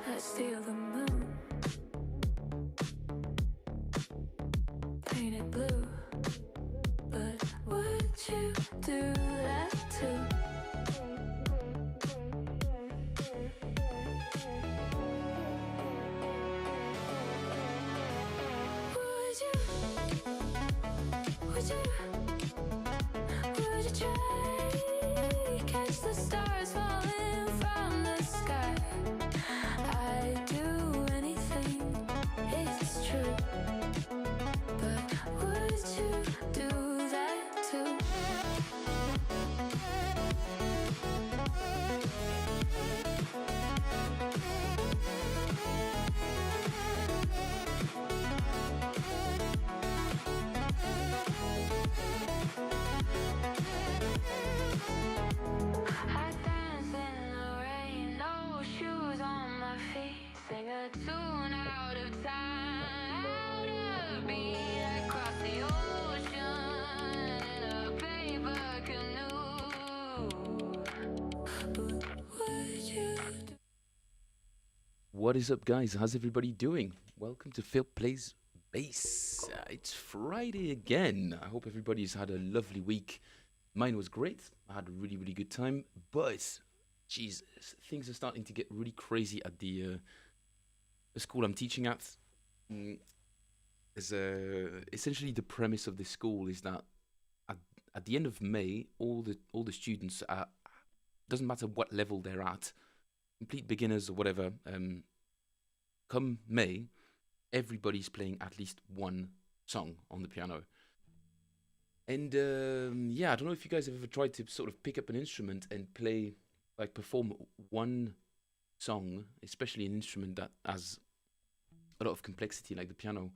Let's steal the moon, paint it blue. But would you do that too? Would you? Would you? Would you try catch the stars falling from the sky? I'd do anything, it's true. But would you do that too? I dance in the rain, no shoes on my feet. Sing a tune out of time, out of beat. I cross the ocean in a paper canoe. But would you do? What is up, guys? How's everybody doing? Welcome to Phil Plays Bass. It's Friday again. I hope everybody's had a lovely week. Mine was great. I had a really, really good time. But, Jesus, things are starting to get really crazy at the school I'm teaching at. Essentially, the premise of this school is that at the end of May, all the students are, doesn't matter what level they're at, complete beginners or whatever. Come May, everybody's playing at least one song on the piano. And yeah, I don't know if you guys have ever tried to sort of pick up an instrument and play, like perform one song, especially an instrument that has a lot of complexity like the piano.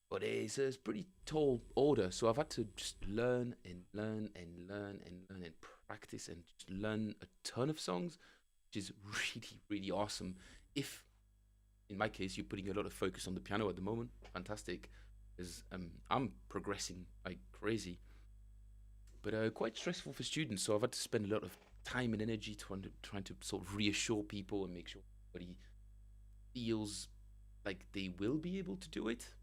But it's a pretty tall order, so I've had to just learn and learn and learn and learn and practice and just learn a ton of songs, which is really, really awesome. If, in my case, you're putting a lot of focus on the piano at the moment, fantastic. Because I'm progressing like crazy, but quite stressful for students. So I've had to spend a lot of time and energy trying to sort of reassure people and make sure everybody feels like they will be able to do it.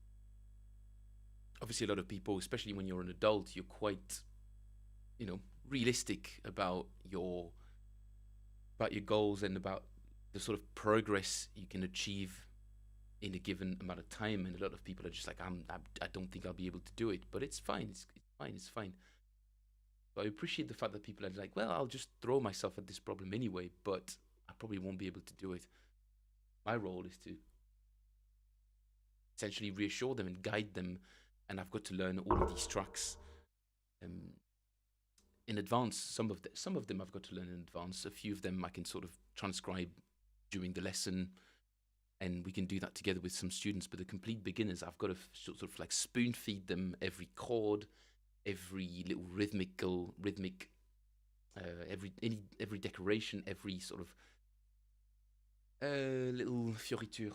Obviously, a lot of people, especially when you're an adult, you're quite, realistic about your goals and about the sort of progress you can achieve in a given amount of time. And a lot of people are just like, I don't think I'll be able to do it, but it's fine. It's fine. It's fine. But I appreciate the fact that people are like, well, I'll just throw myself at this problem anyway, but I probably won't be able to do it. My role is to essentially reassure them and guide them. And I've got to learn all of these tracks in advance. Some of them I've got to learn in advance. A few of them I can sort of transcribe during the lesson, and we can do that together with some students. But the complete beginners, I've got to sort of like spoon feed them every chord, every little rhythmic, every decoration, every sort of little fioriture.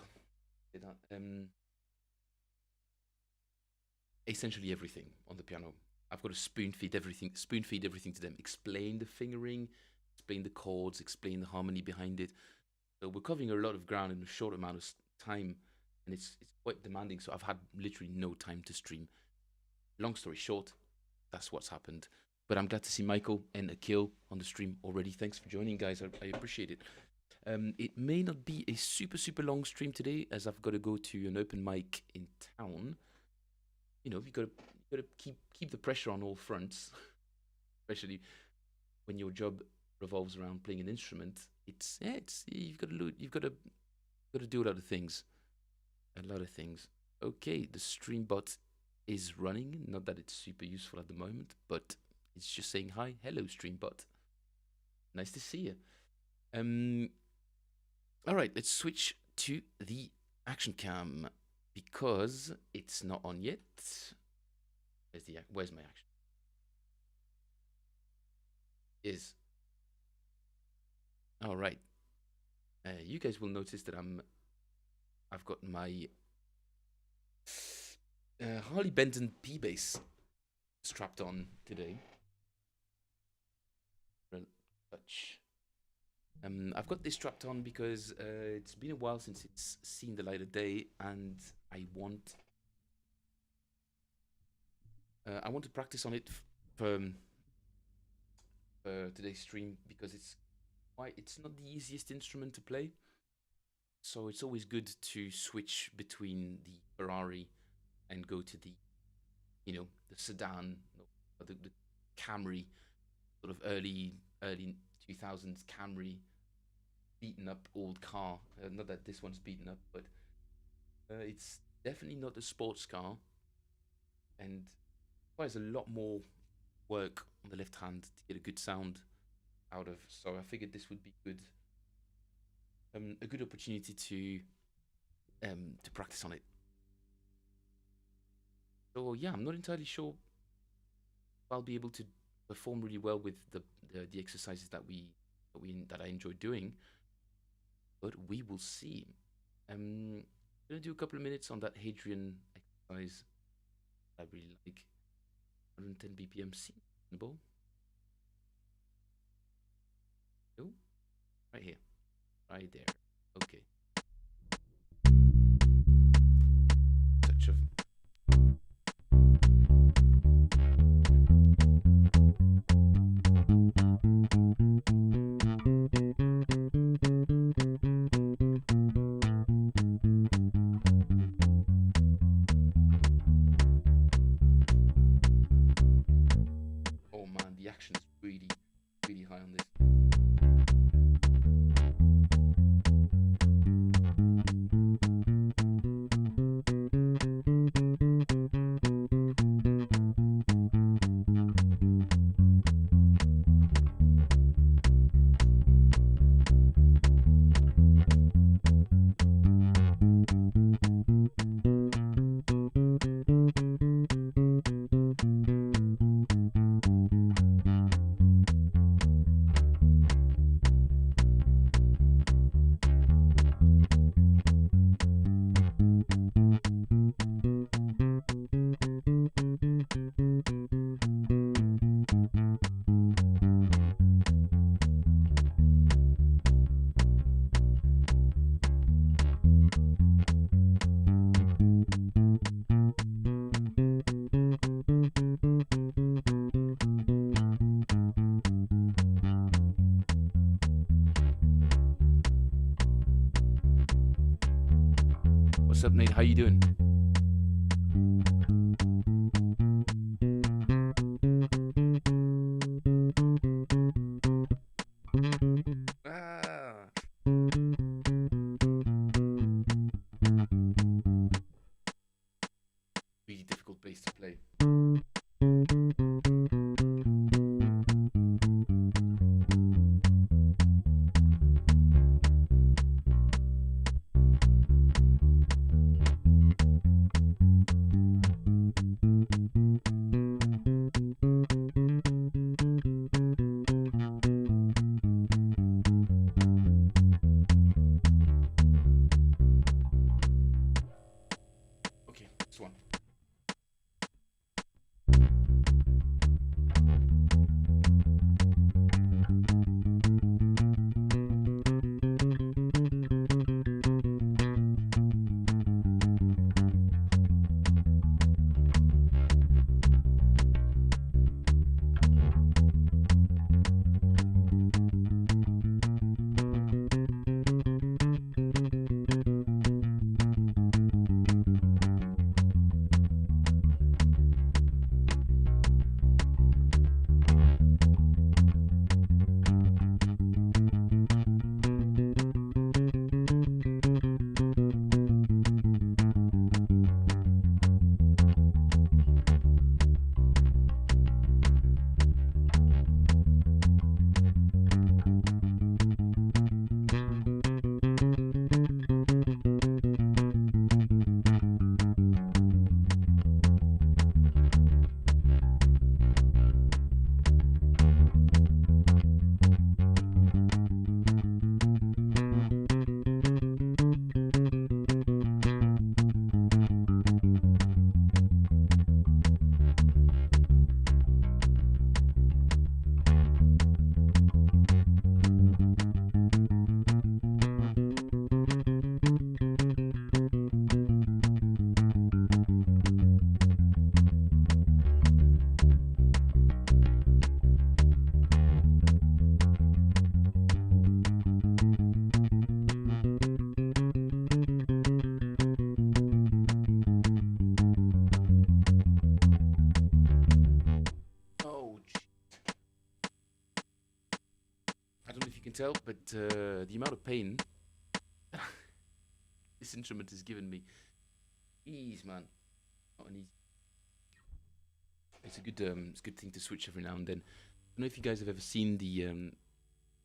Essentially everything on the piano. I've got to spoon feed everything to them. Explain the fingering, explain the chords, explain the harmony behind it. So we're covering a lot of ground in a short amount of time, and it's quite demanding. So I've had literally no time to stream. Long story short, that's what's happened. But I'm glad to see Michael and Akil on the stream already. Thanks for joining, guys. I appreciate it. It may not be a super, super long stream today, as I've got to go to an open mic in town. You've got to keep the pressure on all fronts, especially when your job revolves around playing an instrument. You've got to do a lot of things. Okay, the stream bot is running. Not that it's super useful at the moment, but it's just saying hi. Hello, stream bot. Nice to see you. All right, let's switch to the action cam because it's not on yet. Where's my action? All right. You guys will notice that I've got my Harley Benton P bass strapped on today. Touch. I've got this strapped on because it's been a while since it's seen the light of day, and I want to practice on it for today's stream because it's not the easiest instrument to play. So it's always good to switch between the Ferrari and go to the sedan or the Camry, sort of early 2000s Camry, beaten up old car. Not that this one's beaten up, but it's definitely not a sports car, and requires a lot more work on the left hand to get a good sound out of. So I figured this would be a good opportunity to practice on it. So yeah, I'm not entirely sure if I'll be able to perform really well with the exercises that I enjoy doing, but we will see. I'm gonna do a couple of minutes on that Hadrian exercise. I really like 110 BPM. Reasonable. No, right here, right there. Okay. Touch of. Oh man, the action is really, really high on this. What's up, Nate? How you doing? Ah. Really difficult bass to play. tell, but the amount of pain this instrument has given me, ease, man, not an easy. It's a good thing to switch every now and then. I don't know if you guys have ever seen the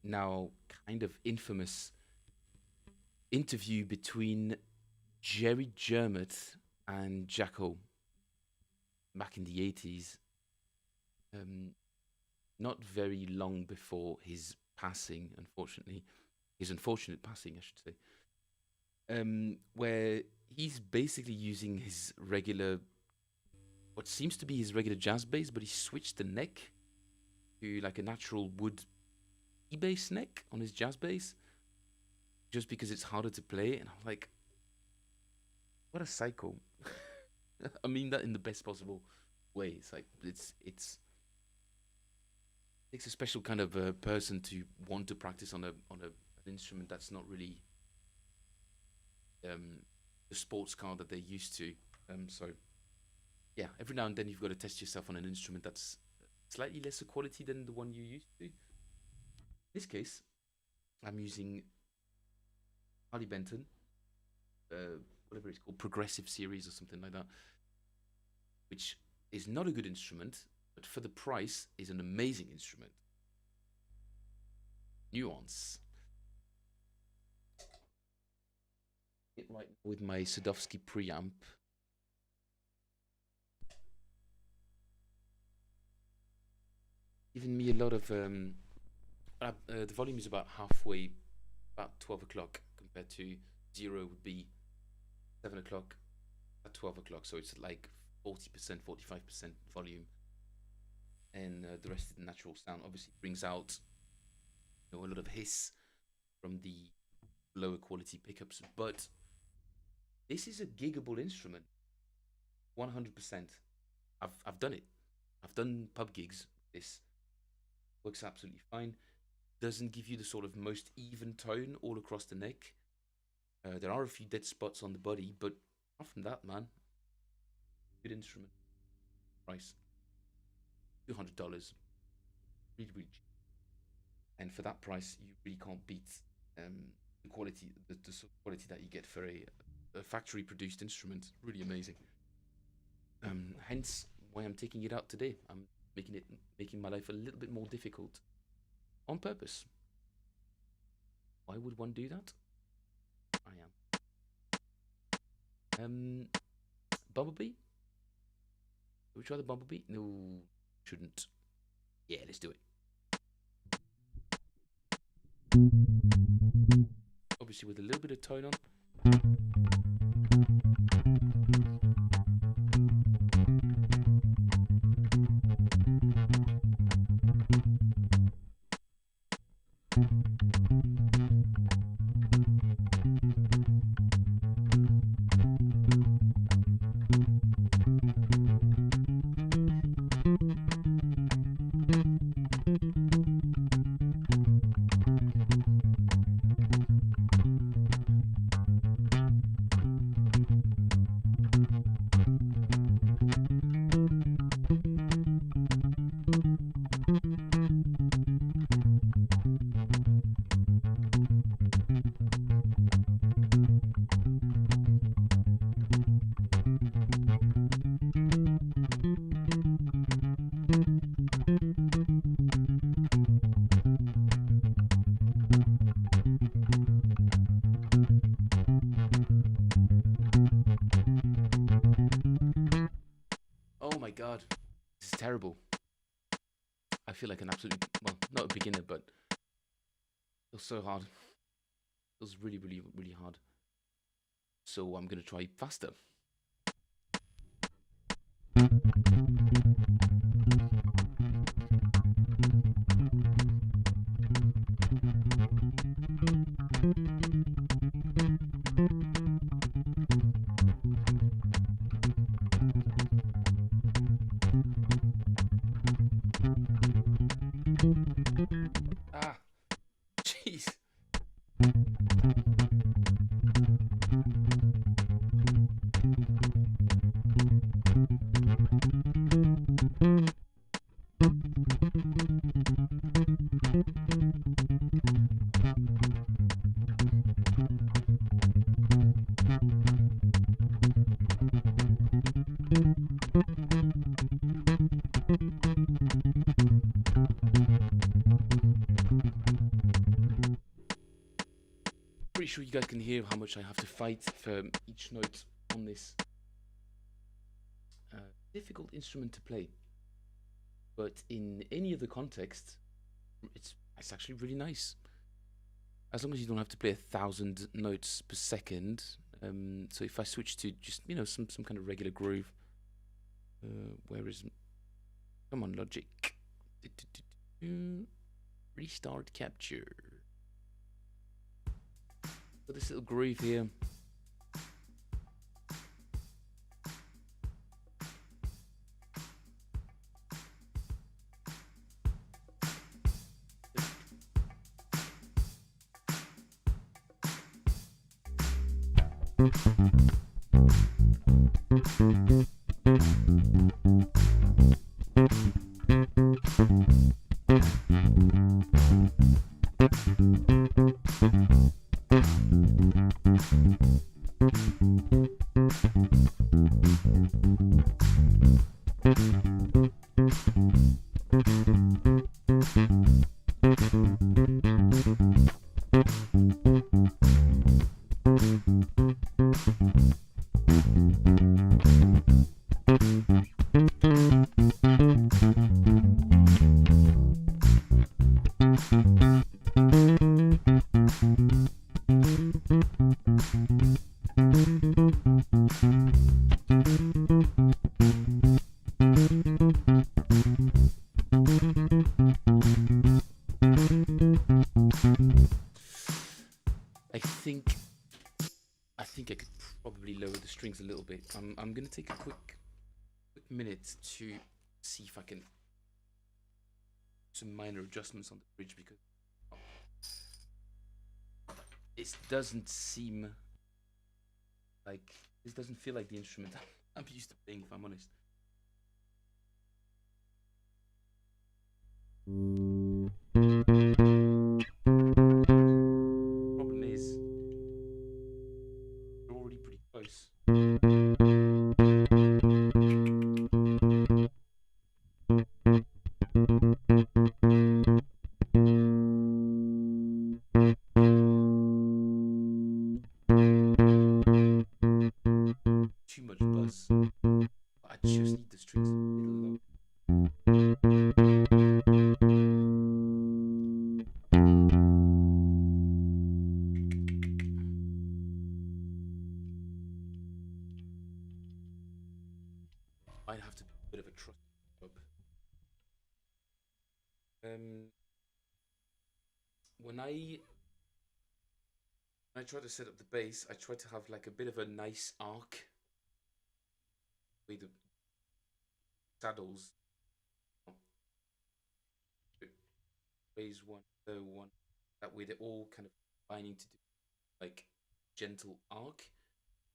now kind of infamous interview between Jerry Jermett and Jacko back in the 80s. Not very long before his passing, unfortunately, his unfortunate passing, I should say, where he's basically using his regular, what seems to be his regular jazz bass, but he switched the neck to like a natural wood E-bass neck on his jazz bass, just because it's harder to play. And I'm like, what a psycho. I mean that in the best possible way. It's like it's takes a special kind of person to want to practice on an instrument that's not really the sports car that they're used to. So yeah, every now and then you've got to test yourself on an instrument that's slightly lesser quality than the one you used to. In this case, I'm using Harley Benton, whatever it's called, Progressive Series or something like that, which is not a good instrument, but for the price is an amazing instrument. Nuance. It right with my Sadowski preamp. Giving me a lot of the volume is about halfway, about 12 o'clock compared to 0 would be 7 o'clock at 12 o'clock, so it's like 40%, 45% volume, and the rest is the natural sound. Obviously, brings out a lot of hiss from the lower quality pickups, but this is a giggable instrument, 100%. I've done it. I've done pub gigs. This works absolutely fine. Doesn't give you the sort of most even tone all across the neck. There are a few dead spots on the body, but apart from that, man, good instrument. Price $200, really, really cheap. And for that price, you really can't beat the quality, the sort of quality that you get for a factory-produced instrument. Really amazing. Hence why I'm taking it out today. I'm making my life a little bit more difficult on purpose. Why would one do that? I am. Bumblebee? Should we try the Bumblebee? No, shouldn't. Yeah, let's do it. Obviously with a little bit of tone on. Oh my god, this is terrible. I feel like an absolute, well, not a beginner, but it was so hard. It was really, really, really hard. So I'm gonna try faster. Ah, jeez. sure you guys can hear how much I have to fight for each note on this difficult instrument to play. But in any other context, it's actually really nice. As long as you don't have to play 1,000 notes per second. So if I switch to just some kind of regular groove, where is? Come on, Logic. Restart capture. So this little groove here. I think I could probably lower the strings a little bit. I'm gonna take a quick minute to see if I can some minor adjustments on the bridge, because it doesn't seem like this doesn't feel like the instrument I'm used to playing, if I'm honest. Problem is, we're already pretty close. Too much buzz. I just need the strings a little low. Might have to do a bit of a trust job. When I try to set up the bass, I try to have like a bit of a nice arc with the saddles. Raise one, low one. That way they're all kind of combining to do like gentle arc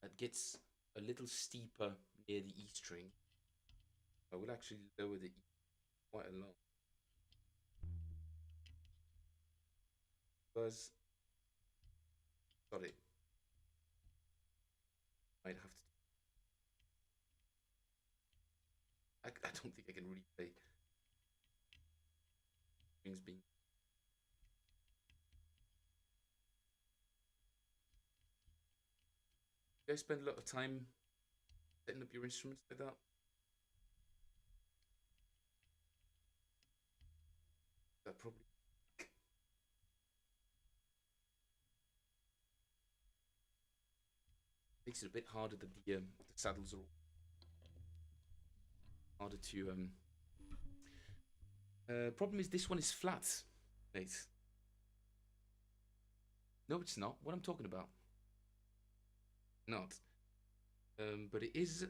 that gets a little steeper near the E string. I will actually lower the E quite a lot. Buzz. Sorry. Might have to. I don't think I can really play strings being. You guys spend a lot of time setting up your instruments like that? That probably makes it a bit harder that the saddles are harder to problem is this one is flat, mate. No, it's not. What I'm talking about. Not. But it is.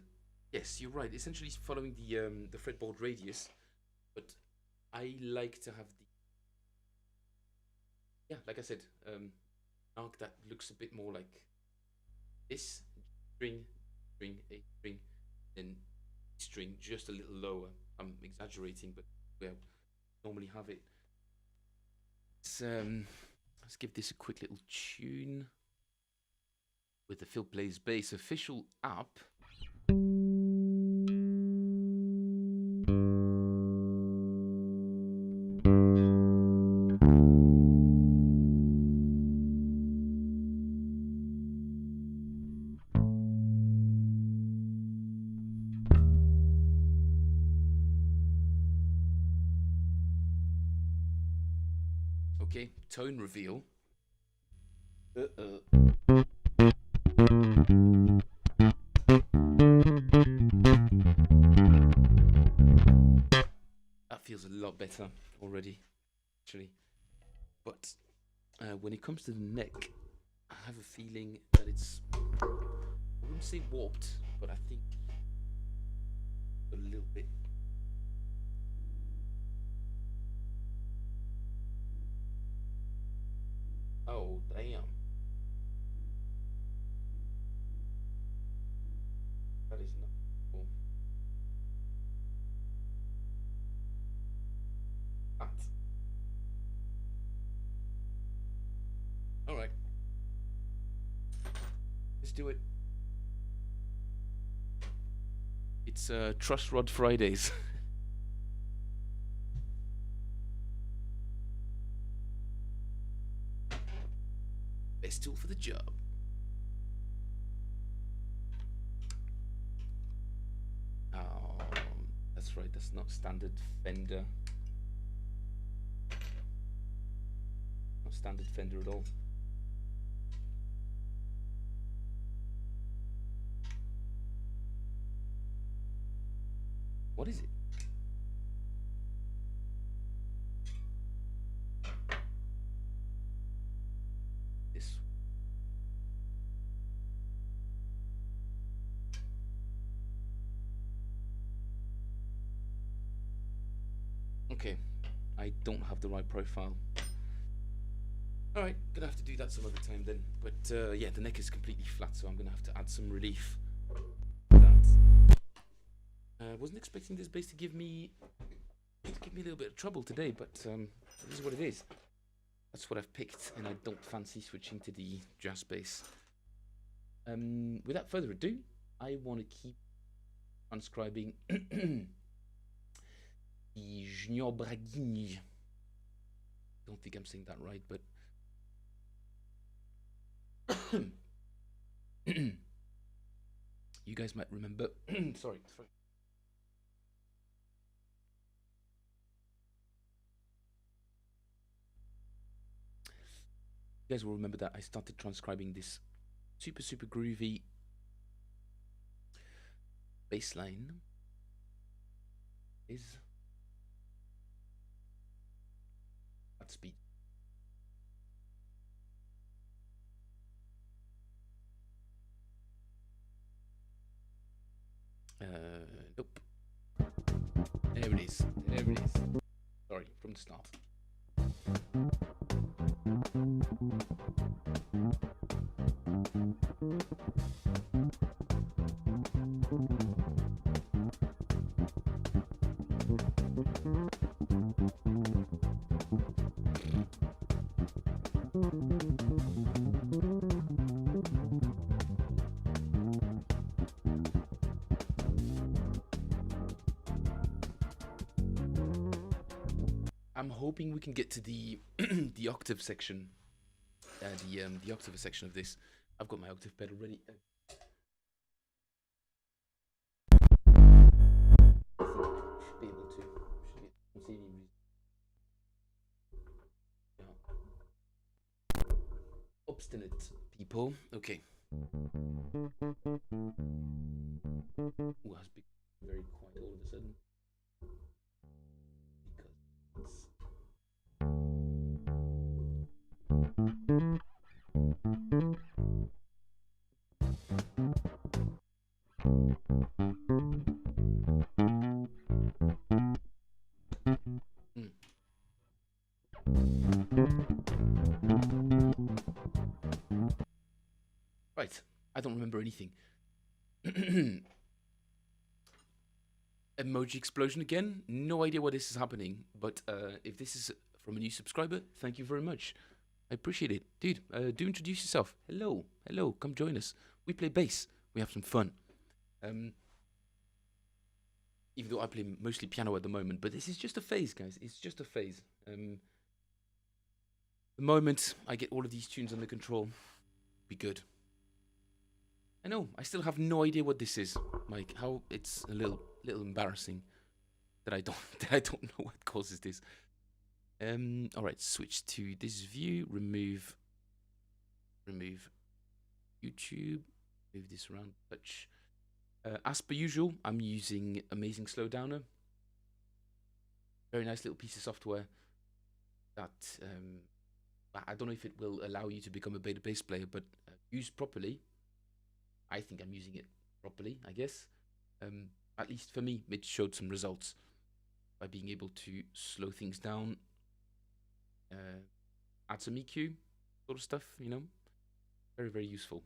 Yes, you're right. Essentially, it's following the fretboard radius, but I like to have the. Yeah, like I said, arc that looks a bit more like this string, string, A string, then string just a little lower. I'm exaggerating, but yeah, normally have it. Let's give this a quick little tune with the Phil Plays Bass official app. Okay, tone reveal. That feels a lot better already, actually. But when it comes to the neck, I have a feeling that it's, I wouldn't say warped, but I think a little bit. Oh, damn. That is not cool. That. Alright. Let's do it. It's Trust Rod Fridays. Best tool for the job. Oh, that's right, that's not standard Fender. Not standard Fender at all. What is it? This. Okay, I don't have the right profile. Alright, gonna have to do that some other time then. But yeah, the neck is completely flat, so I'm gonna have to add some relief to that. Wasn't expecting this bass to give me a little bit of trouble today, but this is what it is. That's what I've picked, and I don't fancy switching to the jazz bass. Without further ado, I want to keep transcribing the Braguinha. Don't think I'm saying that right, but you guys might remember. Sorry. You guys will remember that I started transcribing this super groovy bass line. Is at speed. Nope. There it is. There it is. Sorry, from the start. I'm hoping we can get to the the octave section, the octave section of this. I've got my octave pedal ready. I think I should be able to. Don't see any reason. Yeah. Obstinate people. Okay. Ooh, has become very quiet all of a sudden. Because right, I don't remember anything. Emoji explosion again. No idea why this is happening, but if this is from a new subscriber, thank you very much. I appreciate it. Dude, do introduce yourself. Hello, come join us. We play bass. We have some fun. Even though I play mostly piano at the moment, but this is just a phase, guys. It's just a phase. The moment I get all of these tunes under control, be good. I know, I still have no idea what this is, Mike. How it's a little embarrassing that I don't know what causes this. All right, switch to this view. Remove YouTube. Move this around. Touch. As per usual, I'm using Amazing Slowdowner. Very nice little piece of software that I don't know if it will allow you to become a beta bass player, but used properly, I think I'm using it properly, I guess. At least for me, it showed some results by being able to slow things down, add some EQ, sort of stuff, you know. Very, very useful.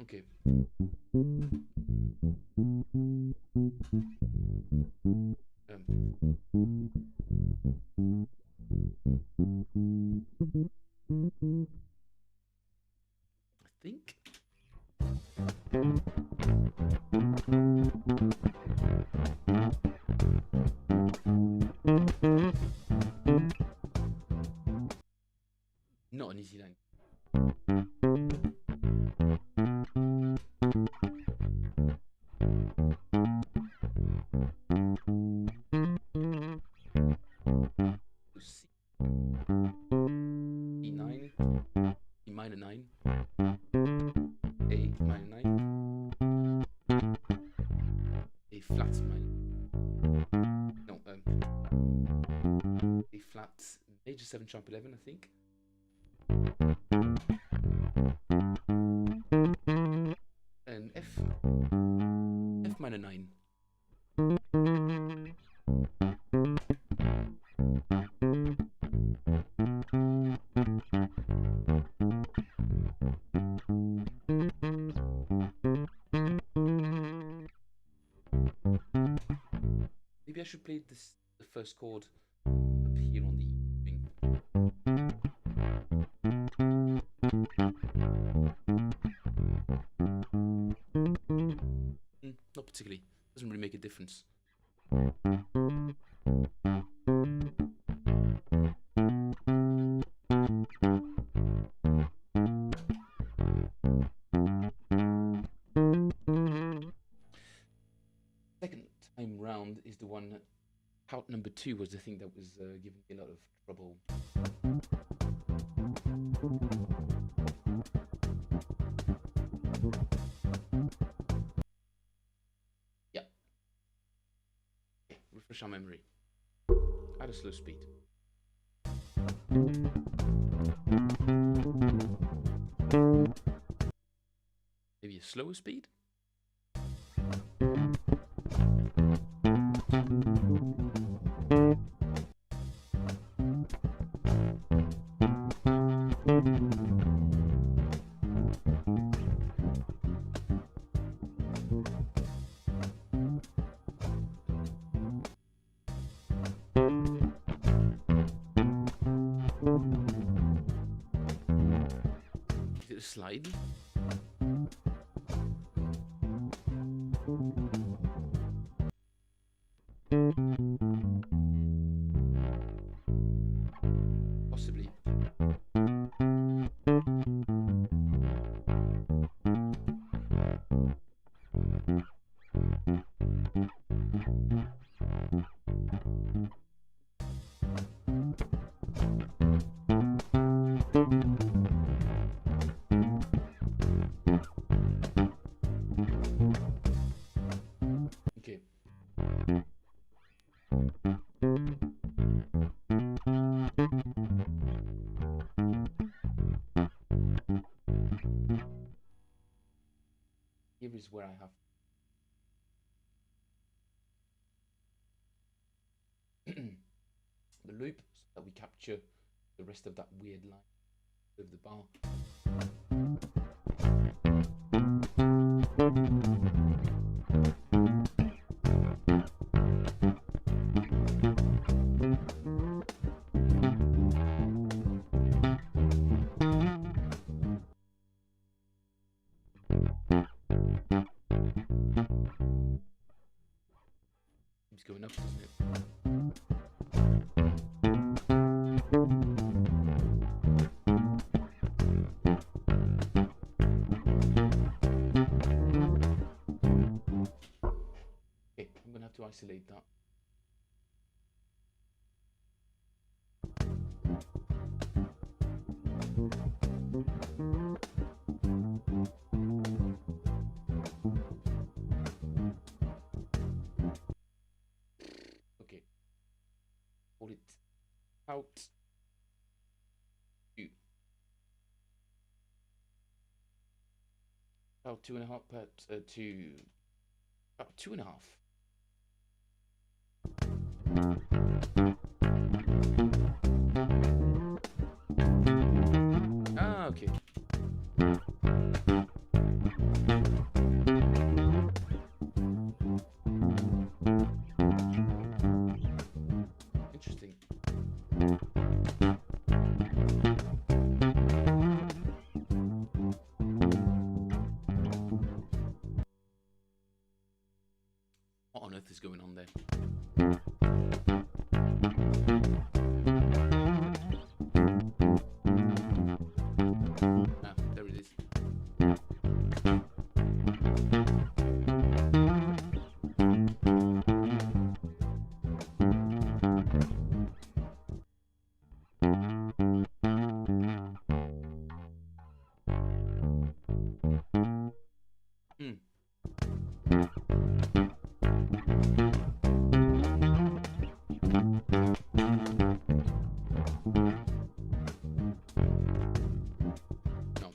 Okay. I think. Not an easy line. C, E9, E minor 9, A minor 9, A flat minor, no, A flat major 7 sharp 11, I think. And F minor 9. Maybe I should play the first chord up here on the E string. Not particularly. Doesn't really make a difference. Second time round is the one. Part number 2 was the thing that was giving me a lot of trouble. Yeah. Okay, refresh our memory. At a slow speed. Maybe a slower speed? Is it a slide? Possibly. Okay. Here is where I have the loop so that we capture the rest of that weird line of the bar. Keeps going up, doesn't it? isolate that. Okay. Hold it out. Two. About 2.5, perhaps about 2.5. Ah, okay. Interesting. What on earth is going on there? Ah, there it is. Hmm. No.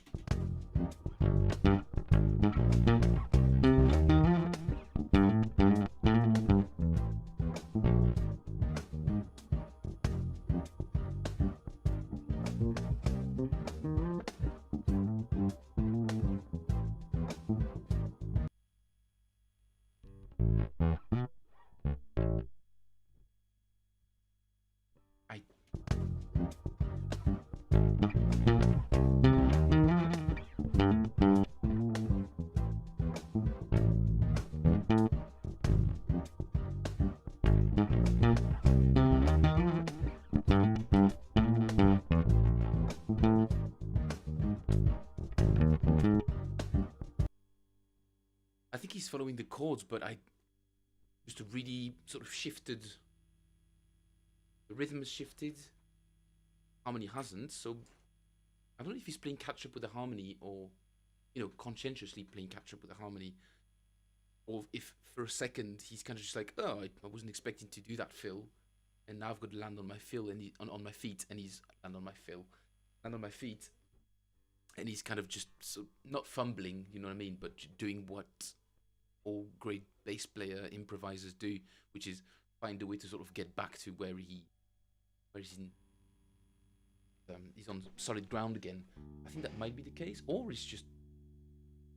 I I think he's following the chords, but I just really sort of shifted. The rhythm has shifted. Harmony hasn't. So I don't know if he's playing catch up with the harmony or, conscientiously playing catch up with the harmony, or if for a second he's kind of just like, oh, I wasn't expecting to do that fill, and now I've got to land on my fill and on my feet, and he's land on my fill, land on my feet, and he's kind of just not fumbling, you know what I mean, but doing what all great bass player improvisers do, which is find a way to sort of get back to where he's he's on solid ground again. I think that might be the case, or it's just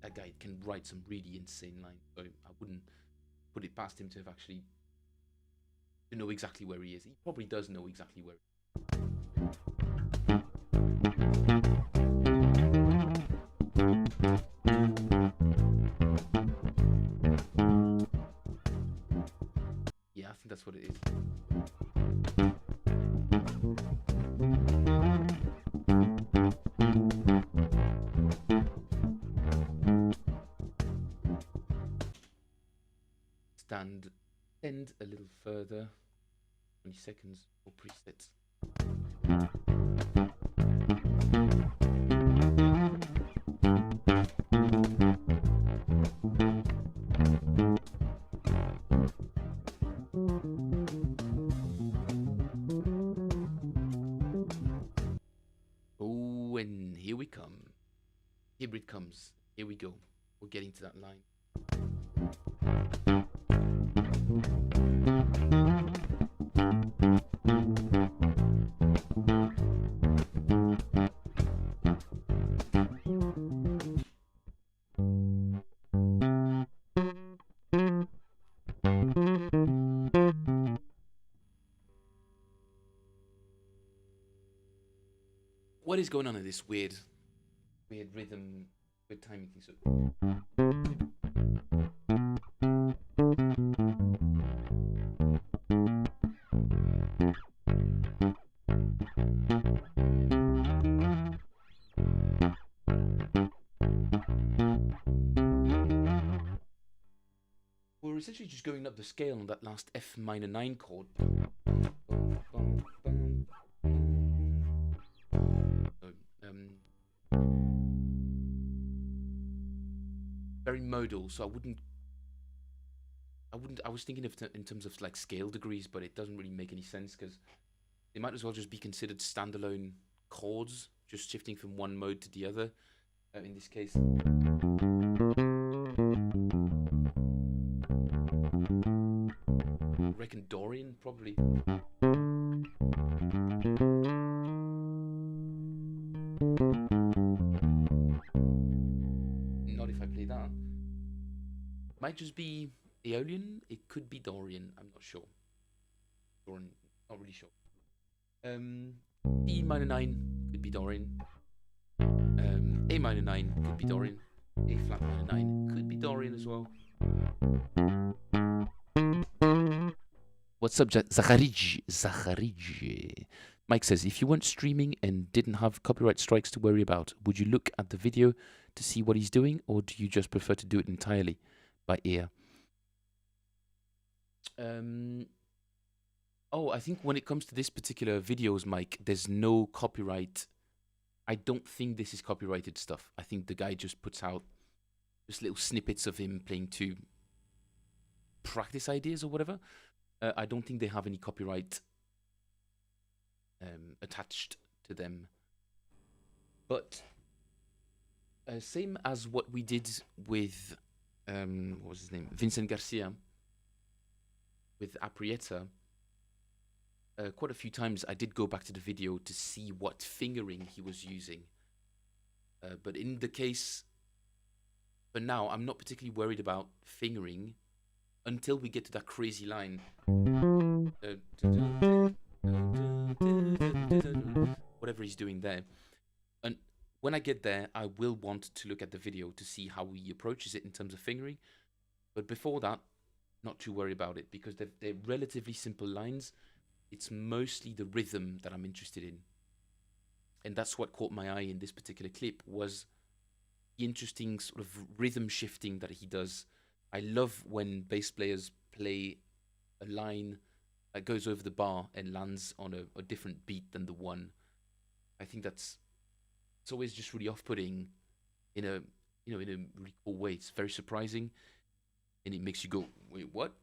that guy can write some really insane lines. So I wouldn't put it past him to have actually to know exactly where he is. He probably does know exactly where. Yeah, I think that's what it is. Extend a little further. 20 seconds for presets. Oh, and here we come. Here it comes. Here we go. We're getting to that line. What is going on in this weird rhythm, weird timing thing? So. Or essentially just going up the scale on that last F minor 9 chord. Very modal, so I was thinking of in terms of like scale degrees, but it doesn't really make any sense because they might as well just be considered standalone chords, just shifting from one mode to the other. In this case, I reckon Dorian probably. Not if I play that. Might just be Aeolian. It could be Dorian. I'm not sure. Dorian, not really sure. E minor 9 could be Dorian. A minor 9 could be Dorian. A flat minor 9 could be Dorian as well. What's up, Zacharij? Mike says, if you weren't streaming and didn't have copyright strikes to worry about, would you look at the video to see what he's doing, or do you just prefer to do it entirely by ear? Oh, I think when it comes to this particular videos, Mike, there's no copyright. I don't think this is copyrighted stuff. I think the guy just puts out just little snippets of him playing to practice ideas or whatever. I don't think they have any copyright attached to them. But same as what we did with, what was his name? Vincent Garcia with Aprieta. Quite a few times I did go back to the video to see what fingering he was using. But in the case, for now, I'm not particularly worried about fingering until we get to that crazy line. Whatever he's doing there. And when I get there, I will want to look at the video to see how he approaches it in terms of fingering. But before that, not too worried about it because they're relatively simple lines. It's mostly the rhythm that I'm interested in. And that's what caught my eye in this particular clip was the interesting sort of rhythm shifting that he does. I love when bass players play a line that goes over the bar and lands on a different beat than the one. I think it's always just really off-putting in a really cool way. It's very surprising and it makes you go, wait, what?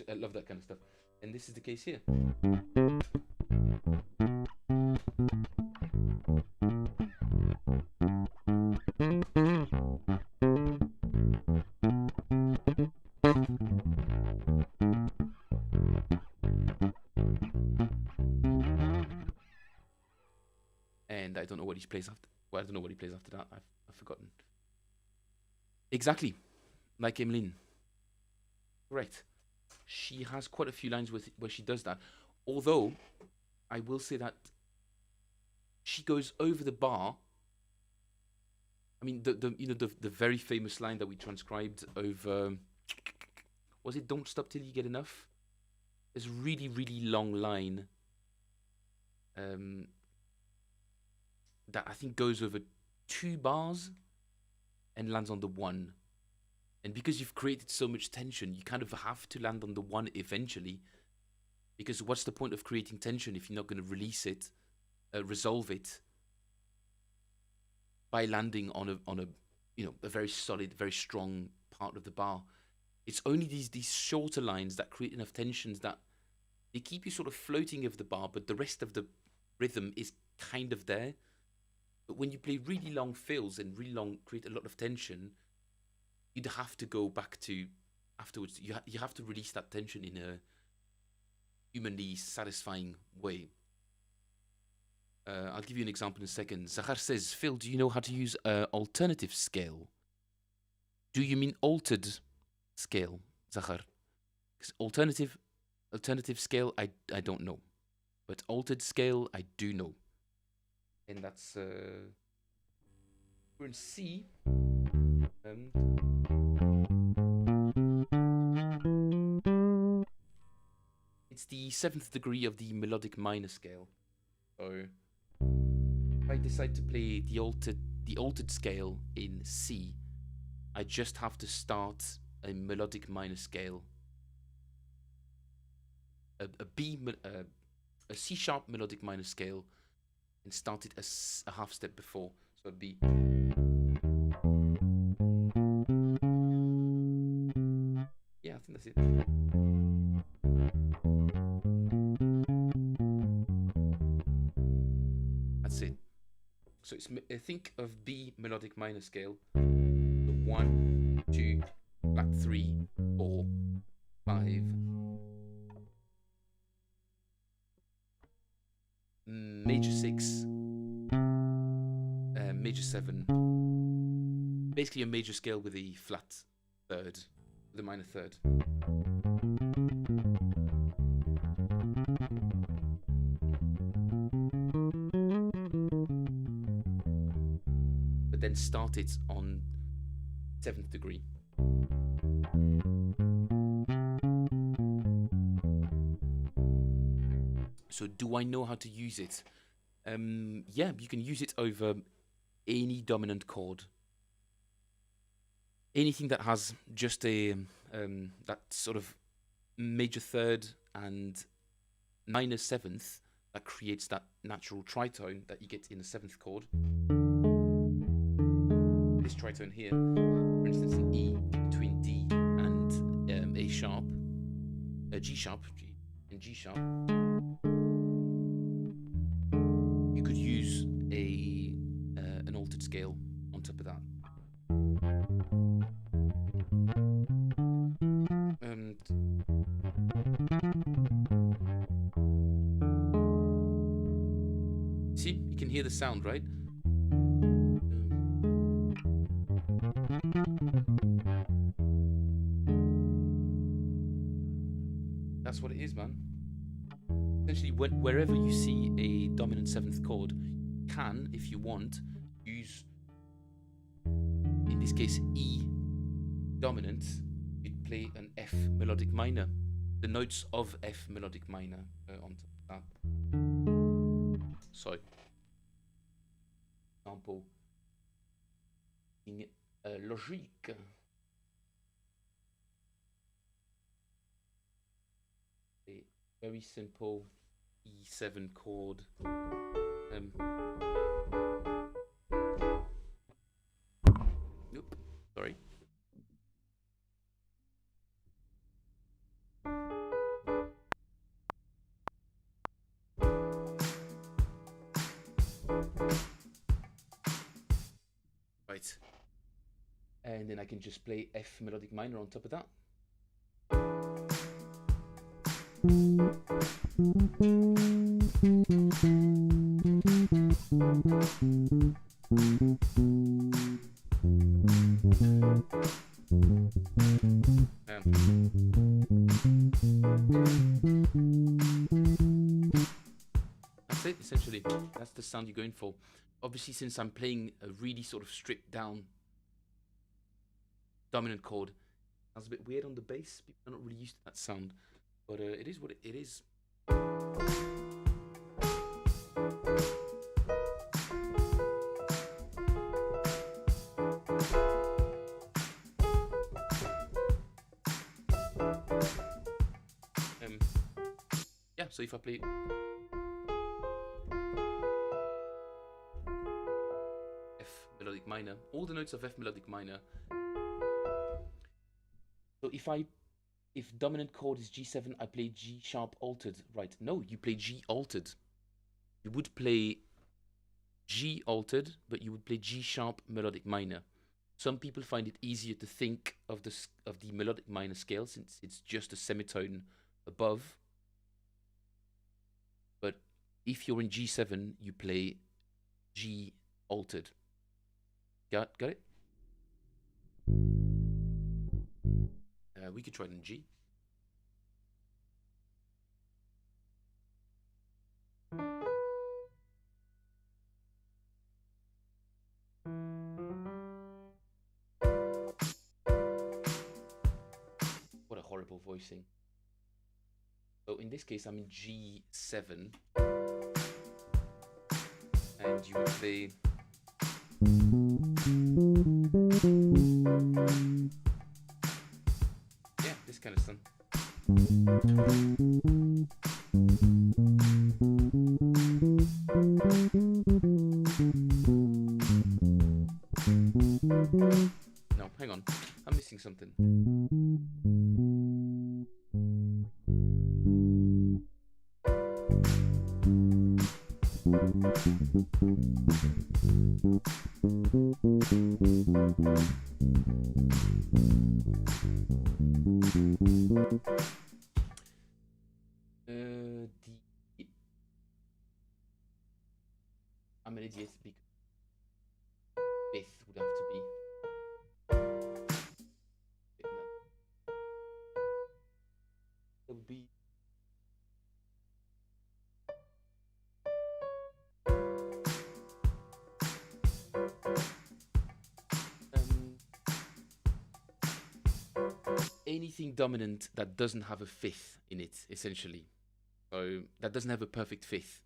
I love that kind of stuff. And this is the case here. And I don't know what he plays after. Well, I don't know what he plays after that. I've forgotten. Exactly, like Emeline. Correct. She has quite a few lines where she does that. Although, I will say that she goes over the bar. I mean, the very famous line that we transcribed over, was it "Don't stop till you get enough"? This really, really long line that I think goes over 2 bars and lands on the 1. And because you've created so much tension, you kind of have to land on the 1 eventually. Because what's the point of creating tension if you're not going to release it, resolve it by landing on a very solid, very strong part of the bar? It's only these shorter lines that create enough tensions that they keep you sort of floating over the bar, but the rest of the rhythm is kind of there. But when you play really long fills and really long, create a lot of tension, you'd have to go back to afterwards. You have to release that tension in a humanly satisfying way. I'll give you an example in a second. Zahar says, Phil, do you know how to use alternative scale? Do you mean altered scale, Zahar? Because alternative scale, I don't know. But altered scale, I do know. And that's we're in C. It's the 7th degree of the melodic minor scale. So if I decide to play the altered scale in C, I just have to start a melodic minor scale, a C sharp melodic minor scale, and start it a half step before. So it'd be. Yeah, I think that's it. That's it. So think of B melodic minor scale. So 1, 2, flat 3, 4, 5. Major 6, major 7. Basically a major scale with a flat third, with a minor third. But then start it on 7th degree. So do I know how to use it? Yeah, you can use it over any dominant chord. Anything that has just a that sort of major third and minor 7th, that creates that natural tritone that you get in the 7th chord. This tritone here, for instance, an E between D and A sharp, G sharp, and G sharp. You could use an altered scale on top of that. See, you can hear the sound, right? That's what it is, man. Essentially, wherever you see a dominant 7th chord, you can, if you want, use, in this case, E dominant. You'd play an F melodic minor, the notes of F melodic minor on top of that. So, example, in logique. A very simple E7 chord. Nope, sorry. Right. And then I can just play F melodic minor on top of that. That's it, essentially. That's the sound you're going for. Obviously, since I'm playing a really sort of stripped down dominant chord, sounds a bit weird on the bass. People are not really used to that sound, but it is what it is. Yeah, so if I play F melodic minor, all the notes of F melodic minor. So if dominant chord is G7, I play G sharp altered, right? No, you play G altered. You would play G altered, but you would play G sharp melodic minor. Some people find it easier to think of the melodic minor scale since it's just a semitone above. But if you're in G7, you play G altered. Got it? We could try it in G. What a horrible voicing. So in this case, I'm in G7, and you would play. No, hang on. I'm missing something. The I'm an idiot because fifth would have to be. It would be. Anything dominant that doesn't have a fifth in it, essentially. So that doesn't have a perfect fifth.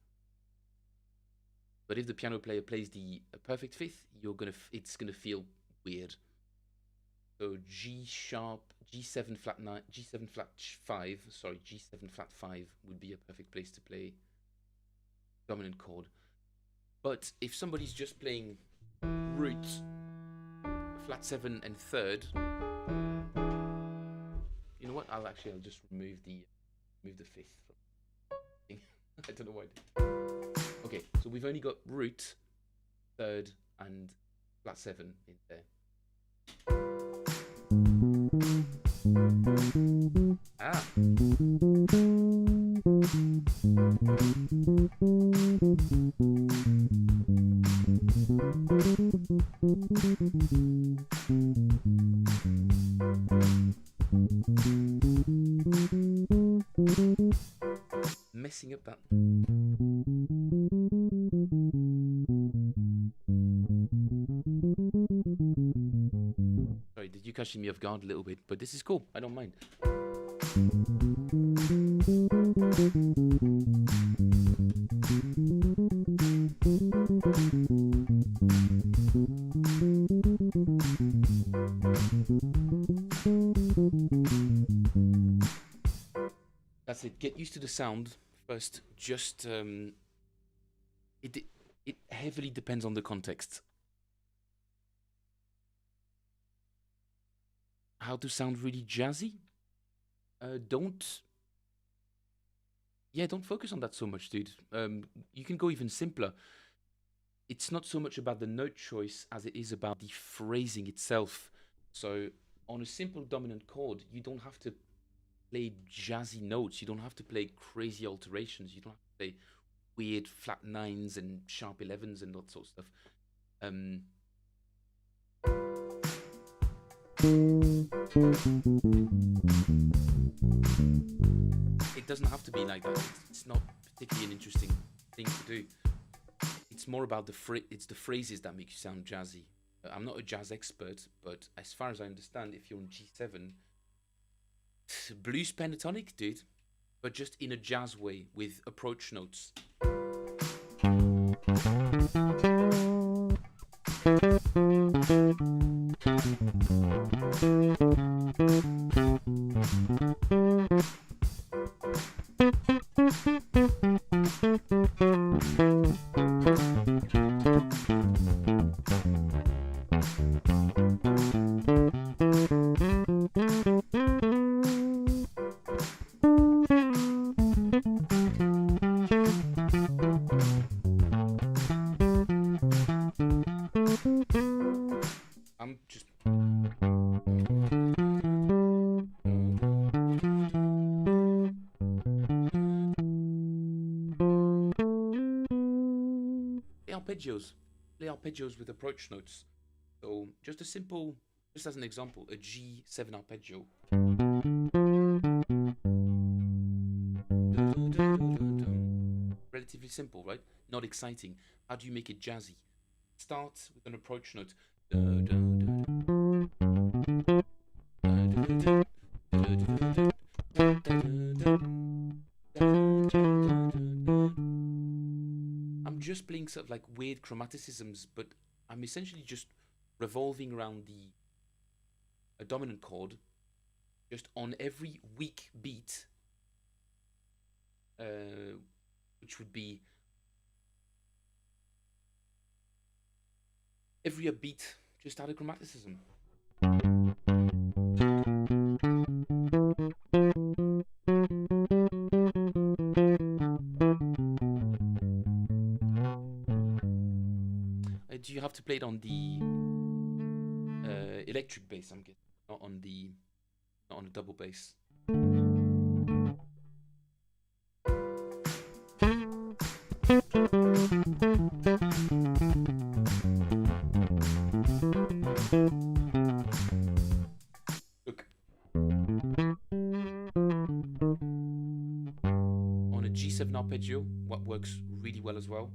But if the piano player plays the a perfect fifth, it's gonna feel weird. So G sharp, G7 flat 9, G7 flat 5, sorry, G7 flat 5 would be a perfect place to play dominant chord. But if somebody's just playing root, flat 7 and third, you know what? I'll just remove the fifth. I don't know why. Okay, so we've only got root, third, and flat 7 in there. Ah. Messing up that. Sorry, did you catch me off guard a little bit? But this is cool. I don't mind. That's it. Get used to the sound first. Just it heavily depends on the context. How to sound really jazzy? Don't focus on that so much, dude. You can go even simpler. It's not so much about the note choice as it is about the phrasing itself. So on a simple dominant chord, you don't have to play jazzy notes. You don't have to play crazy alterations. You don't have to play weird flat 9s and sharp 11s and that sort of stuff. It doesn't have to be like that. It's not particularly an interesting thing to do. It's more about the phrases that make you sound jazzy. I'm not a jazz expert, but as far as I understand, if you're on G7, blues pentatonic, dude, but just in a jazz way with approach notes. I'm just play arpeggios with approach notes. So just as an example, a G7 arpeggio. Relatively simple, right? Not exciting. How do you make it jazzy? Start with an approach note. I'm just playing sort of like weird chromaticisms, but I'm essentially just revolving around a dominant chord, just on every weak beat, which would be every beat just add a chromaticism. Do you have to play it on the electric bass? I'm guessing, not on the double bass. Look, on a G7 arpeggio, what works really well as well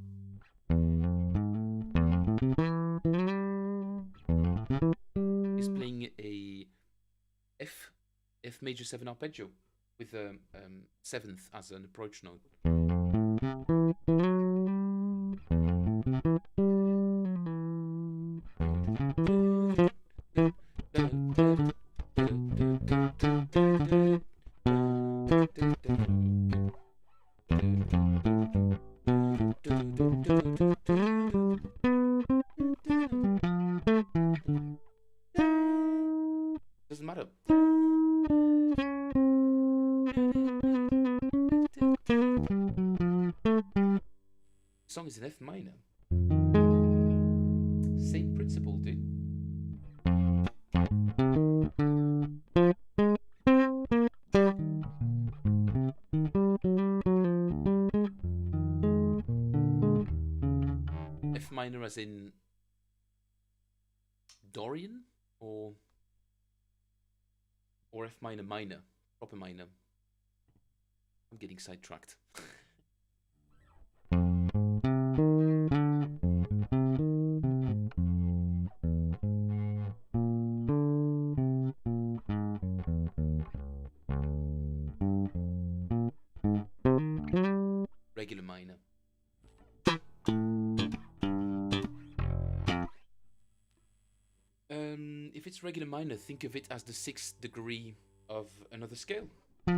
is playing a F major 7 arpeggio with a 7th as an approach note. Doesn't matter. The song is in F minor. Same principle, dude. F minor as in Dorian or F minor minor, proper minor. I'm getting sidetracked. Regular minor. If it's regular minor, think of it as the 6th degree of another scale. I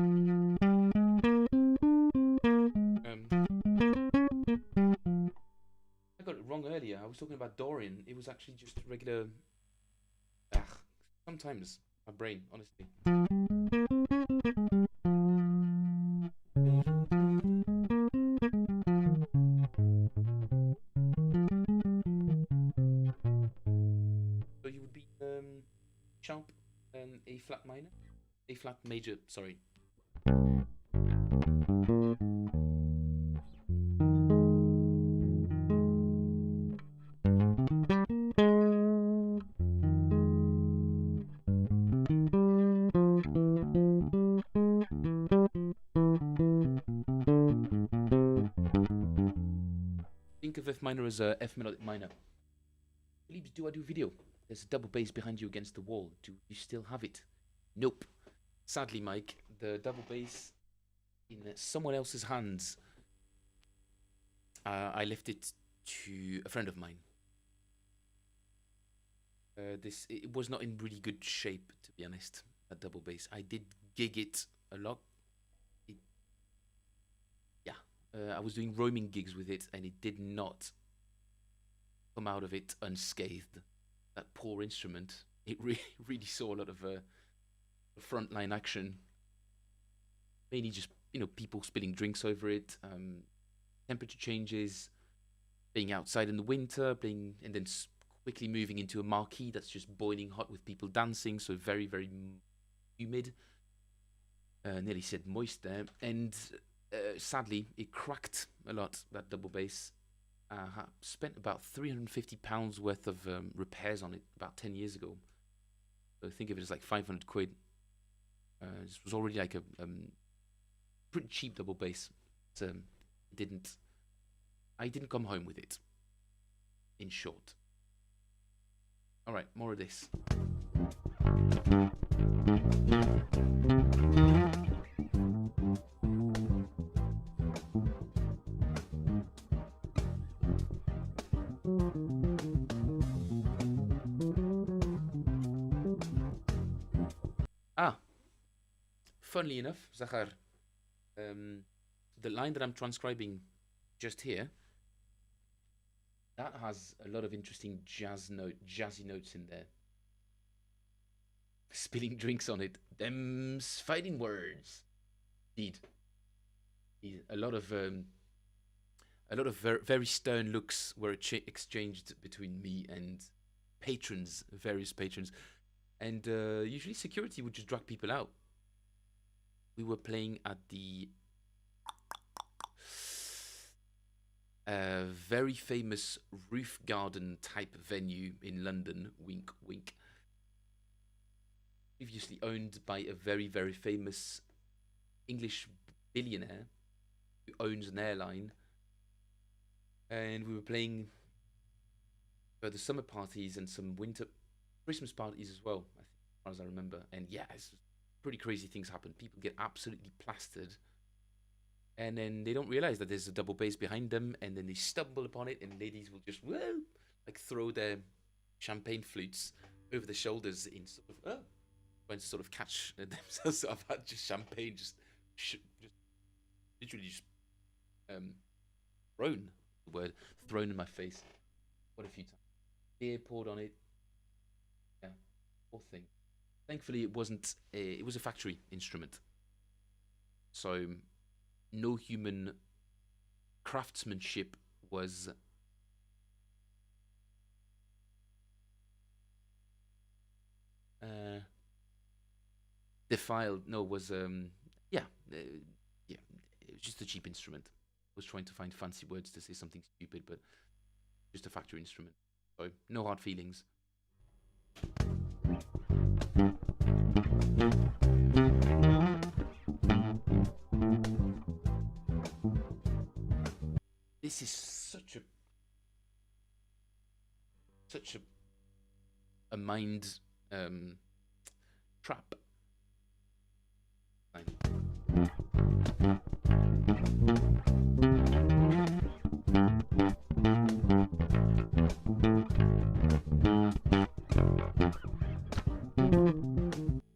got it wrong earlier. I was talking about Dorian. It was actually just regular. Sometimes my brain, honestly. So you would be sharp and A flat minor, A flat major. Sorry. Think of F minor as a F melodic minor. Please, do I do video? There's a double bass behind you against the wall. Do you still have it? Nope. Sadly, Mike, the double bass in someone else's hands. I left it to a friend of mine. It was not in really good shape, to be honest. That double bass. I did gig it a lot. I was doing roaming gigs with it, and it did not come out of it unscathed. That poor instrument. It really saw a lot of frontline action. Mainly just people spilling drinks over it, temperature changes, being outside in the winter, and then quickly moving into a marquee that's just boiling hot with people dancing, so very, very humid. Nearly said moist there, and sadly it cracked a lot, that double bass. Spent about £350 worth of repairs on it about 10 years ago. So think of it as like 500 quid. This was already like a pretty cheap double bass. So I didn't come home with it, in short. Alright, more of this. Funnily enough, Zachar, the line that I'm transcribing just here, that has a lot of interesting jazzy notes in there. Spilling drinks on it. Them's fighting words. Indeed. A lot of very stern looks were exchanged between me and patrons, various patrons, and usually security would just drag people out. We were playing at the very famous roof garden type venue in London, wink wink, previously owned by a very famous English billionaire who owns an airline. And we were playing for the summer parties and some winter Christmas parties as well, I think, as far as I remember. And yeah, it's pretty crazy things happen. People get absolutely plastered, and then they don't realize that there's a double bass behind them, and then they stumble upon it, and ladies will just whoa, like throw their champagne flutes over their shoulders in sort of trying to sort of catch themselves. So I've had just champagne just literally just thrown, the word thrown in my face quite a few times. Beer poured on it. Yeah, whole thing. Thankfully, it wasn't. It was a factory instrument, so no human craftsmanship was defiled. No, was yeah, yeah. It was just a cheap instrument. I was trying to find fancy words to say something stupid, but just a factory instrument. So no hard feelings. This is such a mind trap.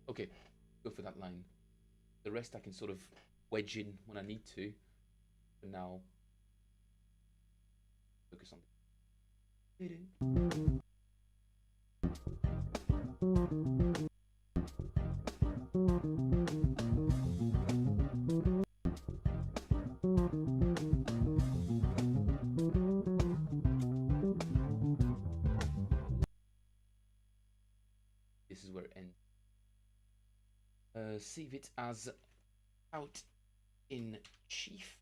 Okay, go for that line. The rest I can sort of wedge in when I need to. But now, focus on. This is where it ends. Save it as out in chief.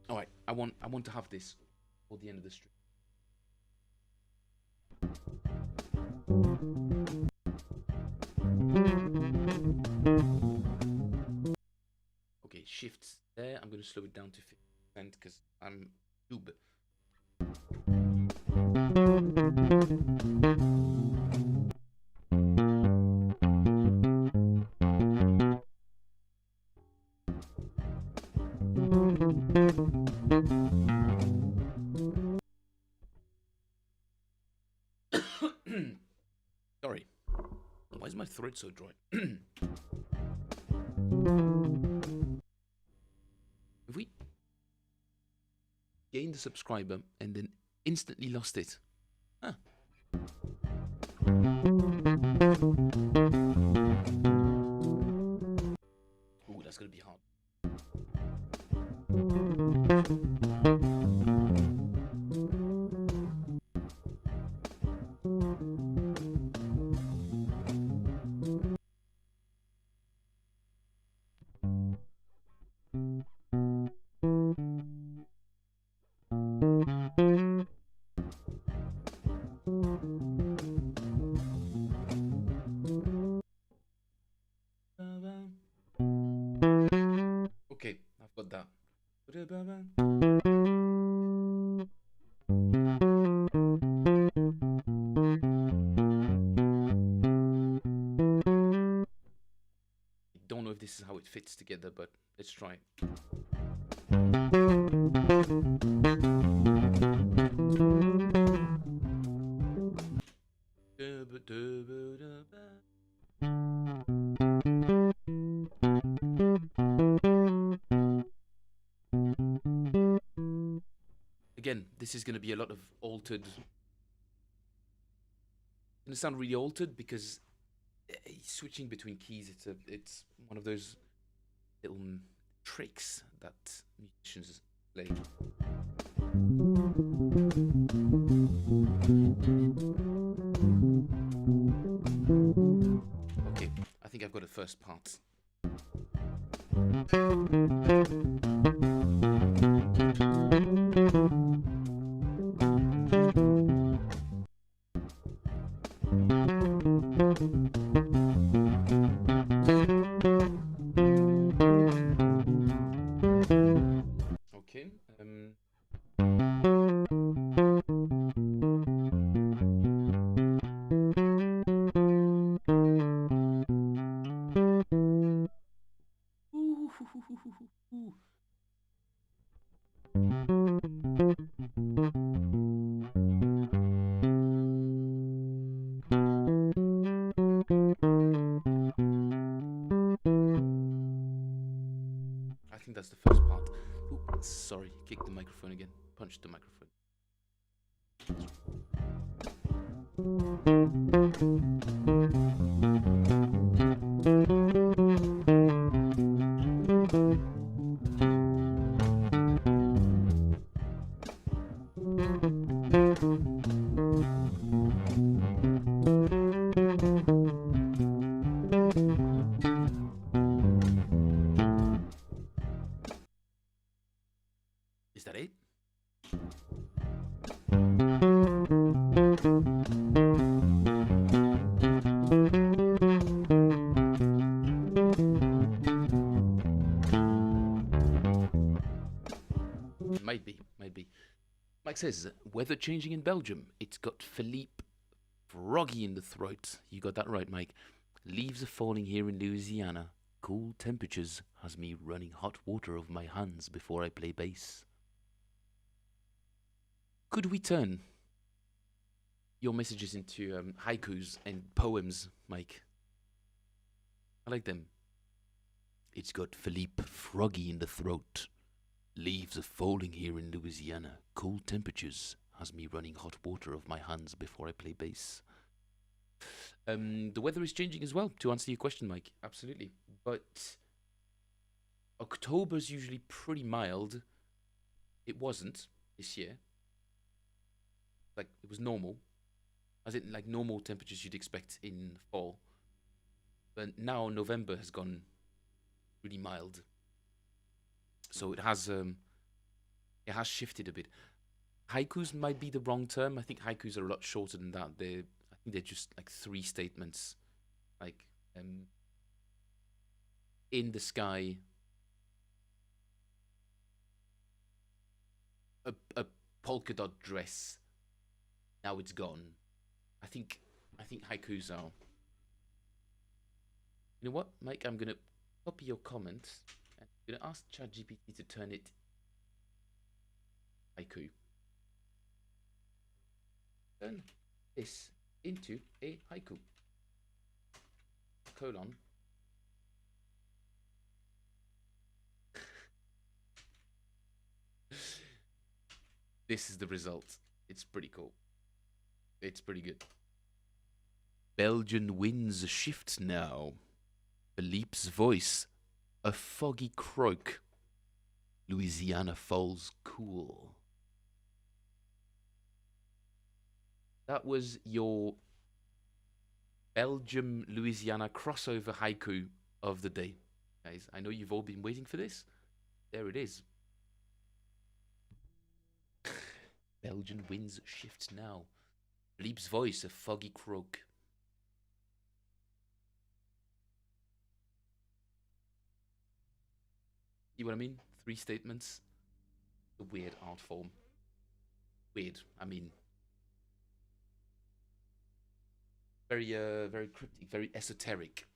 All right, I want to have this for the end of the stream. Okay, shifts there. I'm going to slow it down to 50% because I'm noob. Sorry. Why is my throat so dry? Have we gained a subscriber and then instantly lost it? Huh. Ooh, that's gonna be hard. Don't know if this is how it fits together, but let's try. Again, this is going to be a lot of altered. It's going to sound really altered because switching between keys, it's one of those little tricks that musicians play. Okay, I think I've got the first part. Okay. Ooh. I think that's the first part. Ooh, sorry, kicked the microphone again. Punched the microphone. Is that it? Might be. Mike says, weather changing in Belgium. It's got Philippe froggy in the throat. You got that right, Mike. Leaves are falling here in Louisiana. Cool temperatures has me running hot water over my hands before I play bass. Could we turn your messages into haikus and poems, Mike? I like them. It's got Philippe froggy in the throat. Leaves are falling here in Louisiana. Cool temperatures has me running hot water off my hands before I play bass. The weather is changing as well, to answer your question, Mike. Absolutely. But October's usually pretty mild. It wasn't this year. Like, it was normal. As in, like, normal temperatures you'd expect in fall. But now November has gone really mild. So it has shifted a bit. Haikus might be the wrong term. I think haikus are a lot shorter than that. I think they're just like 3 statements, like in the sky, a polka dot dress. Now it's gone. I think haikus are. You know what, Mike? I'm gonna copy your comment. I'm gonna ask ChatGPT to turn it haiku. Turn this into a haiku. Colon. This is the result. It's pretty cool. It's pretty good. Belgian winds shift now. Philippe's voice, a foggy croak. Louisiana falls cool. That was your Belgium Louisiana crossover haiku of the day. Guys, I know you've all been waiting for this. There it is. Belgian winds shift now. Philippe's voice, a foggy croak. See what I mean? 3 statements. a weird art form. Weird. I mean, very cryptic, very esoteric.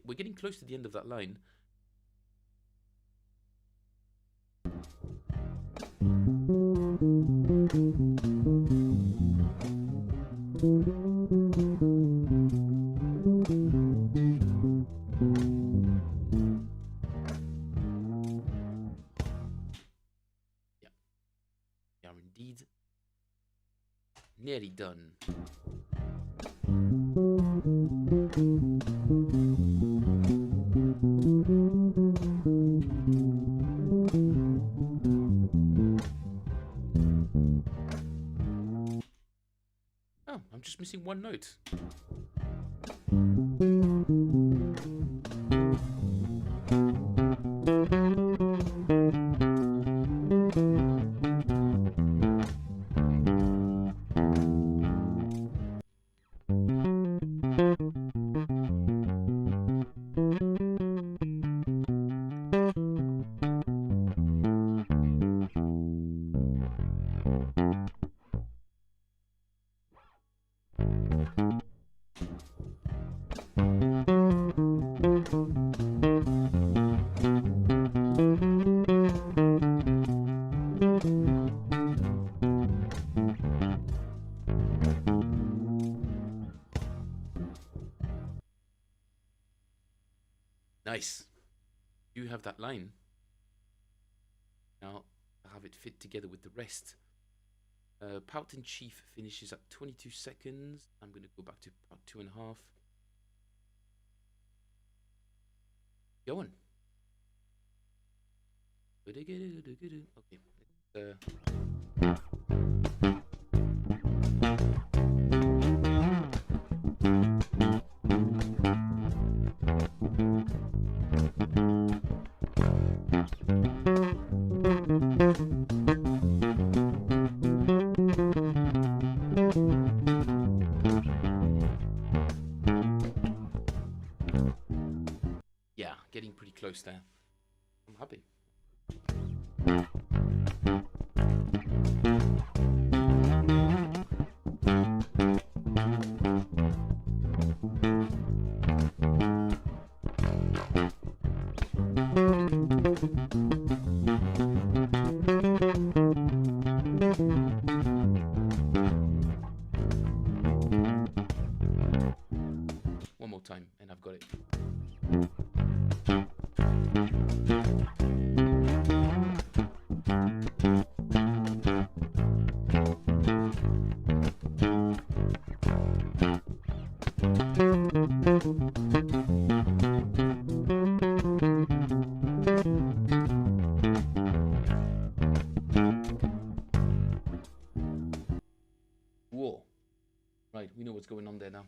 We're getting close to the end of that line. Yeah, we are indeed nearly done. Oh, I'm just missing one note. Nice. You have that line. Now I have it fit together with the rest. Poughton Chief finishes at 22 seconds. I'm going to go back to about 2.5. Go on. Okay. Yeah, getting pretty close there. I'm happy. One more time, and I've got it. Whoa. Right, we know what's going on there now.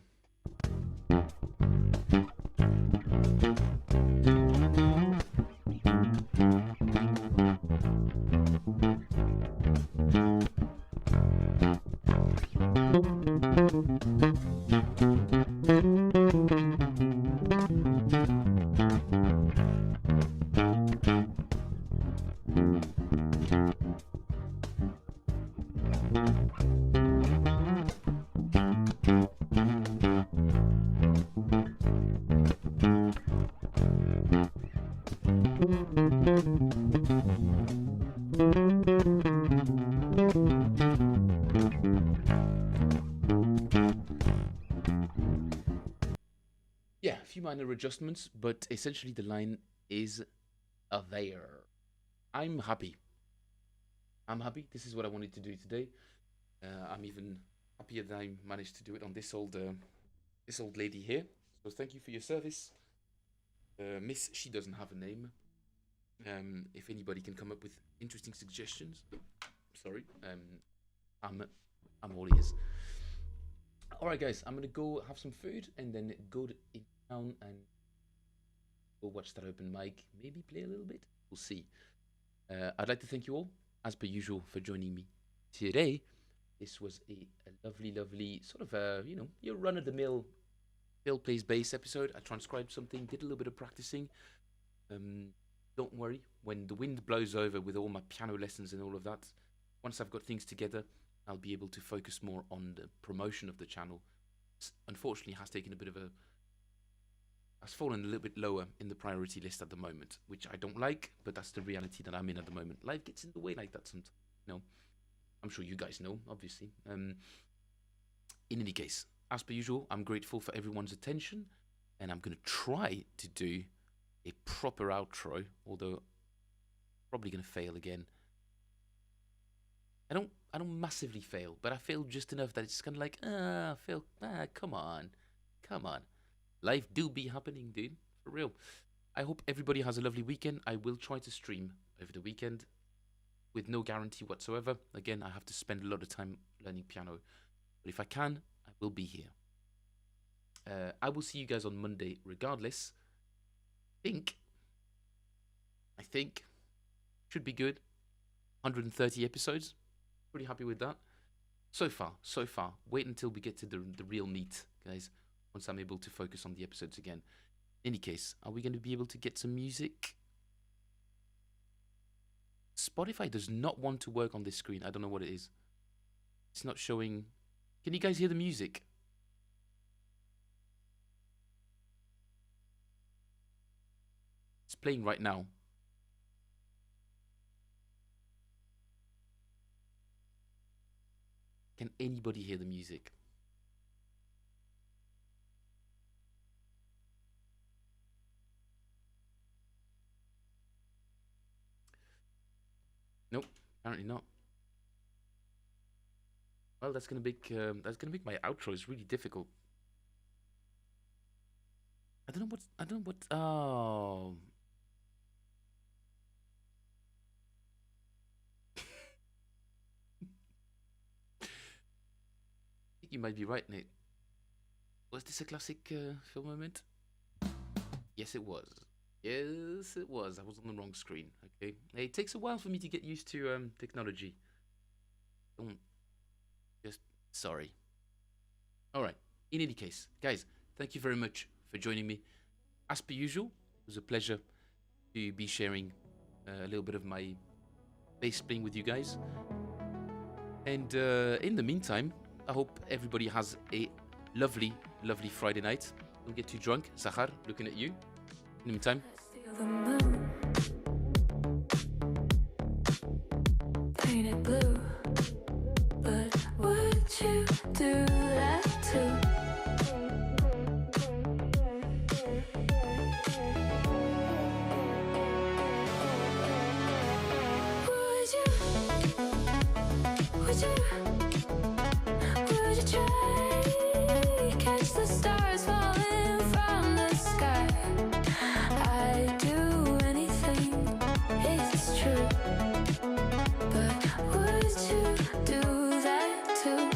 Yeah, a few minor adjustments, but essentially the line is there. I'm happy. I'm happy. This is what I wanted to do today. I'm even happier that I managed to do it on this old lady here. So thank you for your service, Miss. She doesn't have a name. If anybody can come up with interesting suggestions, sorry, I'm all ears. All right, guys, I'm gonna go have some food and then go in town and go watch that open mic. Maybe play a little bit. We'll see. I'd like to thank you all, as per usual, for joining me today. This was a lovely, lovely sort of your run of the mill Phil plays bass episode. I transcribed something, did a little bit of practicing. Don't worry, when the wind blows over with all my piano lessons and all of that, once I've got things together, I'll be able to focus more on the promotion of the channel. Unfortunately, has taken a bit of a has fallen a little bit lower in the priority list at the moment, which I don't like, but that's the reality that I'm in at the moment. Life gets in the way like that sometimes. I'm sure you guys know, obviously. In any case, as per usual, I'm grateful for everyone's attention, and I'm going to try to do a proper outro, although probably going to fail again. I don't massively fail, but I fail just enough that it's kind of like, Phil, come on. Life do be happening, dude, for real. I hope everybody has a lovely weekend. I will try to stream over the weekend with no guarantee whatsoever. Again, I have to spend a lot of time learning piano, but if I can, I will be here. I will see you guys on Monday regardless. I think should be good. 130 episodes. Pretty happy with that. So far. Wait until we get to the real meat, guys. Once I'm able to focus on the episodes again. In any case, are we going to be able to get some music? Spotify does not want to work on this screen. I don't know what it is. It's not showing. Can you guys hear the music? It's playing right now. Can anybody hear the music? Nope, apparently not. Well, that's gonna make my outros really difficult. I don't know what. Oh. I think you might be right, Nate. Was this a classic film moment? Yes, it was. Yes, it was. I was on the wrong screen. Okay. Hey, it takes a while for me to get used to technology. Don't. Just sorry. All right. In any case, guys, thank you very much for joining me. As per usual, it was a pleasure to be sharing a little bit of my bass playing with you guys. And in the meantime, I hope everybody has a lovely, lovely Friday night. Don't get too drunk. Zahar, looking at you. In the meantime, Steal the moon, paint it blue. But would you do that too? Would you try catch the stars falling from the sky? I'd do anything, it's true. But would you do that too?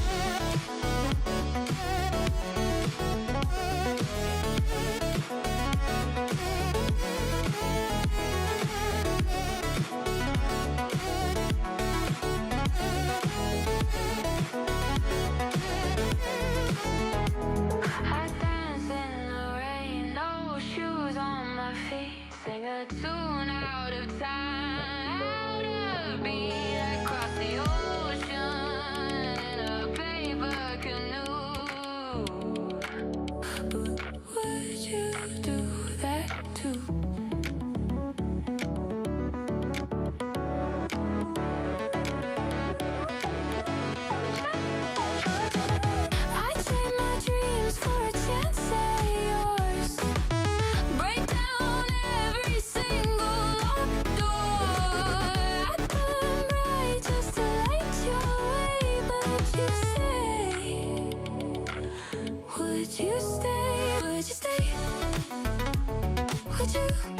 I dance in the rain, no shoes on my feet. Sing a tune out of time, out of beat. Across the ocean in a paper canoe. But would you do that too? I trade my dreams for a chance at yours. Break down every single locked door. I'd burn bright just to light your way. But you say, would you stay? Would you stay? Would you?